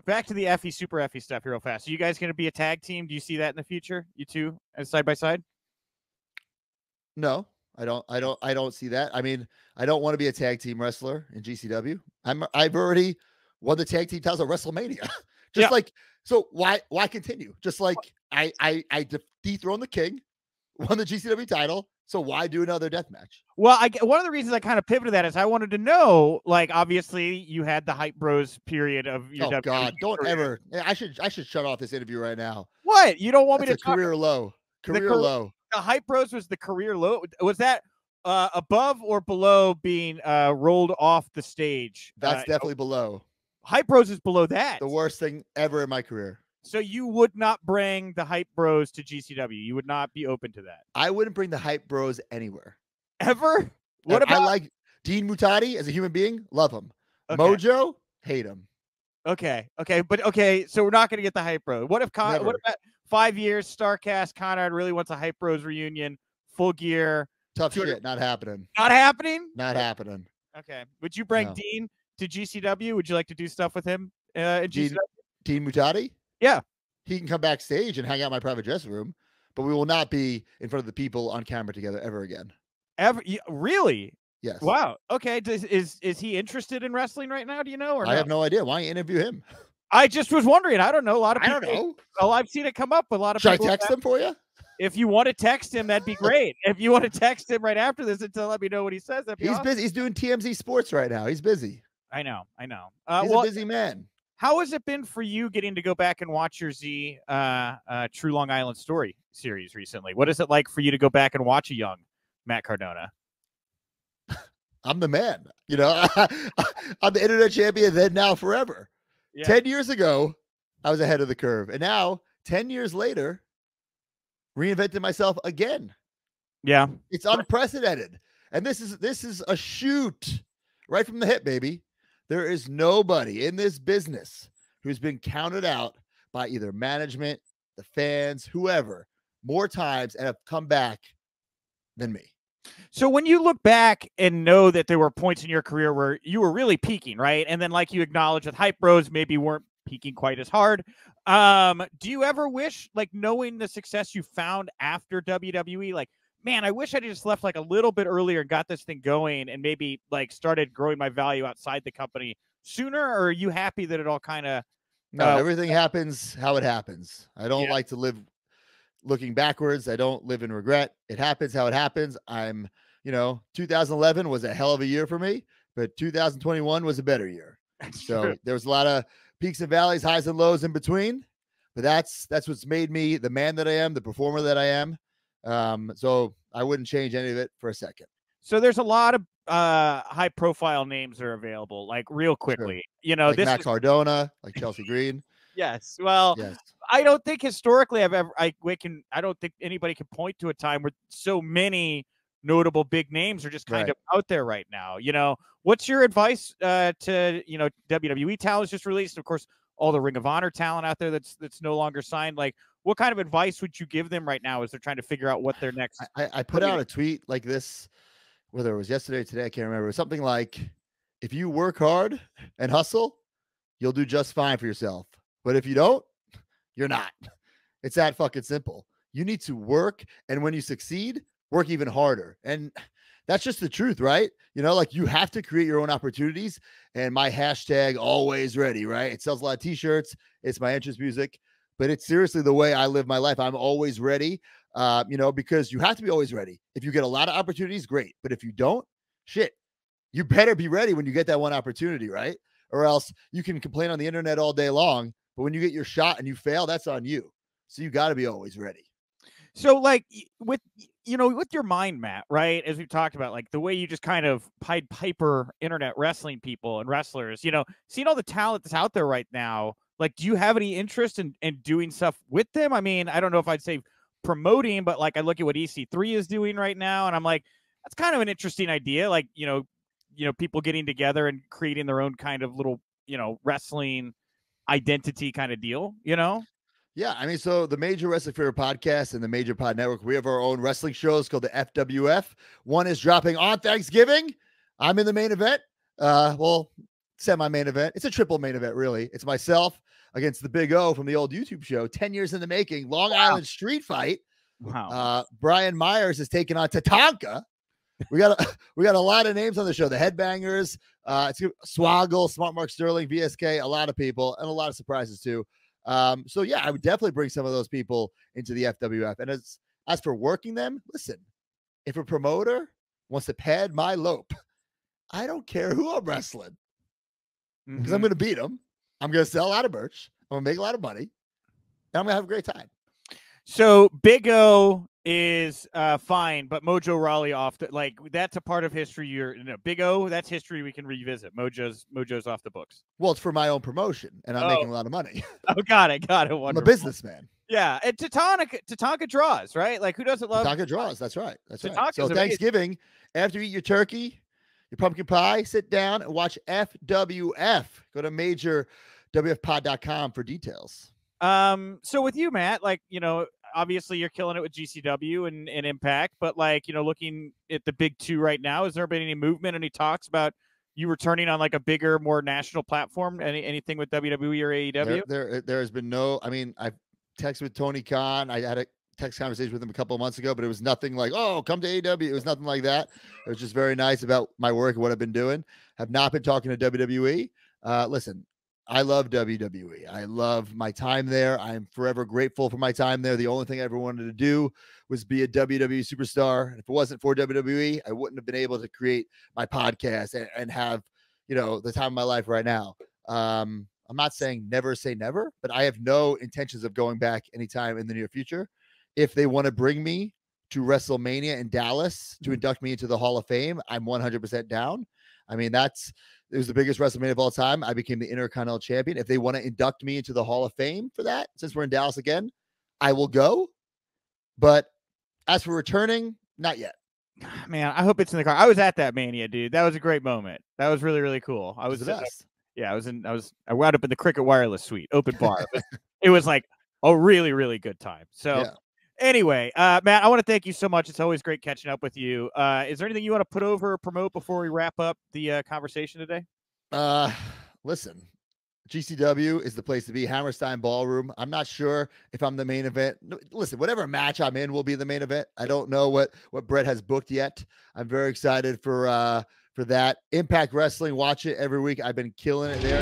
back to the Effy, super Effy stuff here real fast. Are you guys going to be a tag team? Do you see that in the future? You two as side by side? No, I don't see that. I mean, I don't want to be a tag team wrestler in GCW. I've already won the tag team titles at WrestleMania. Yeah. So why continue? Just like I dethroned the king, won the GCW title. So why do another death match? Well, one of the reasons I kind of pivoted that is I wanted to know, like, obviously you had the Hype Bros period of your WWE God, don't career. ever. I should shut off this interview right now. What? You don't want me That's to talk? career low. Career The low. The Hype Bros was the career low. Was that above or below being rolled off the stage? That's definitely below. Hype Bros is below that. The worst thing ever in my career. So you would not bring the Hype Bros to GCW. You would not be open to that. I wouldn't bring the Hype Bros anywhere. Ever? What about? I like Dean Muhtadi as a human being. Love him. Okay. Mojo, hate him. Okay. So we're not going to get the Hype Bros. What about 5 years? Starcast Conrad really wants a Hype Bros reunion, full gear. Tough shit. Not happening. Not happening. Not happening. Okay. Would you bring Dean to GCW? Would you like to do stuff with him in GCW? Dean Muhtadi? Yeah. He can come backstage and hang out in my private dressing room, but we will not be in front of the people on camera together ever again. Ever? Really? Yes. Wow. Okay. Is he interested in wrestling right now? Do you know? Or I have no idea. Why don't you interview him? I just was wondering. I don't know. A lot of people. I don't know. Well, I've seen it come up. A lot of people. Should I text him for you? If you want to text him, that'd be great. If you want to text him right after this and to let me know what he says, that'd be awesome. Busy. He's doing TMZ Sports right now. He's busy. I know. He's a busy man. How has it been for you getting to go back and watch your Z True Long Island Story series recently? What is it like for you to go back and watch a young Matt Cardona? I'm the man. You know, I'm the internet champion then, now, forever. Yeah. 10 years ago, I was ahead of the curve. And now, 10 years later, reinvented myself again. Yeah. It's unprecedented. And this is a shoot right from the hip, baby. There is nobody in this business who's been counted out by either management, the fans, whoever, more times and have come back than me. So when you look back and know that there were points in your career where you were really peaking, right? And then like you acknowledge with Hype Bros, maybe weren't peaking quite as hard. Do you ever wish, like, knowing the success you found after WWE, like, man, I wish I just left like a little bit earlier and got this thing going and maybe like started growing my value outside the company sooner? Or are you happy that it all kind of... No, everything happens how it happens. I don't like to live looking backwards. I don't live in regret. It happens how it happens. 2011 was a hell of a year for me, but 2021 was a better year. So there was a lot of peaks and valleys, highs and lows in between, but that's what's made me the man that I am, the performer that I am. So I wouldn't change any of it for a second. So there's a lot of high profile names that are available, like real quickly, like Matt Cardona, like Chelsea Green. Yes. Well, yes. I don't think historically I don't think anybody can point to a time where so many notable big names are just kind of out there right now. What's your advice to, WWE talent just released, of course, all the Ring of Honor talent out there that's no longer signed. Like, what kind of advice would you give them right now as they're trying to figure out what their next... I put out a tweet like this, whether it was yesterday or today, I can't remember. It was something like, if you work hard and hustle, you'll do just fine for yourself. But if you don't, you're not. It's that fucking simple. You need to work. And when you succeed, work even harder. And that's just the truth, right? Like, you have to create your own opportunities. And my hashtag always ready, right? It sells a lot of t-shirts. It's my entrance music, but it's seriously the way I live my life. I'm always ready, because you have to be always ready. If you get a lot of opportunities, great. But if you don't, shit, you better be ready when you get that one opportunity, right? Or else you can complain on the internet all day long, but when you get your shot and you fail, that's on you. So you got to be always ready. So, like, with your mind, Matt, right, as we've talked about, like the way you just kind of Pied Piper internet wrestling people and wrestlers, seeing all the talent that's out there right now, like, do you have any interest in doing stuff with them? I mean, I don't know if I'd say promoting, but like I look at what EC3 is doing right now, and I'm like, that's kind of an interesting idea. Like, people getting together and creating their own kind of little, wrestling identity kind of deal, Yeah, I mean, so the Major Wrestling Fever podcast and the Major Pod Network, we have our own wrestling shows called the FWF. One is dropping on Thanksgiving. I'm in the main event. Well, semi-main event. It's a triple main event, really. It's myself against the Big O from the old YouTube show, 10 years in the making, Long Island street fight. Wow. Brian Myers is taking on Tatanka. We got a lot of names on the show. The Headbangers, it's Swoggle, Smart Mark Sterling, VSK, a lot of people, and a lot of surprises too. So yeah, I would definitely bring some of those people into the FWF. And as for working them, listen, if a promoter wants to pad my lope, I don't care who I'm wrestling, because I'm going to beat them. I'm going to sell a lot of merch. I'm going to make a lot of money, and I'm going to have a great time. So Big O is fine, but Mojo Rawley off the, like, that's a part of history. Big O, that's history we can revisit. Mojo's off the books. Well, it's for my own promotion, and I'm making a lot of money. Oh, got it. Wonderful. I'm a businessman. Yeah, and Tatanka draws, right? Like, who doesn't love Tatanka draws? That's right. That's right. So amazing. Thanksgiving, after you eat your turkey, your pumpkin pie, sit down and watch FWF. Go to majorwfpod.com for details. So with you, Matt, like, obviously you're killing it with GCW and Impact, but like, looking at the big two right now, has there been any movement, any talks about you returning on like a bigger, more national platform? Anything with WWE or AEW? There has been no, I mean, I've texted with Tony Khan. I had a text conversation with him a couple of months ago, but it was nothing like, oh, come to AEW. It was nothing like that. It was just very nice about my work and what I've been doing. Have not been talking to WWE. Listen, I love WWE. I love my time there. I am forever grateful for my time there. The only thing I ever wanted to do was be a WWE superstar. And if it wasn't for WWE, I wouldn't have been able to create my podcast and have, the time of my life right now. I'm not saying never say never, but I have no intentions of going back anytime in the near future. If they want to bring me to WrestleMania in Dallas to induct me into the Hall of Fame, I'm 100% down. I mean, it was the biggest WrestleMania of all time. I became the Intercontinental Champion. If they want to induct me into the Hall of Fame for that, since we're in Dallas again, I will go. But as for returning, not yet. Man, I hope it's in the car. I was at that Mania, dude. That was a great moment. That was really, really cool. I was the best. Yeah, I wound up in the Cricket Wireless Suite, open bar. It was like a really, really good time. So yeah. Anyway, Matt, I want to thank you so much. It's always great catching up with you. Is there anything you want to put over or promote before we wrap up the conversation today? Listen, GCW is the place to be. Hammerstein Ballroom. I'm not sure if I'm the main event. Listen, whatever match I'm in will be the main event. I don't know what Brett has booked yet. I'm very excited for that. Impact Wrestling. Watch it every week. I've been killing it there.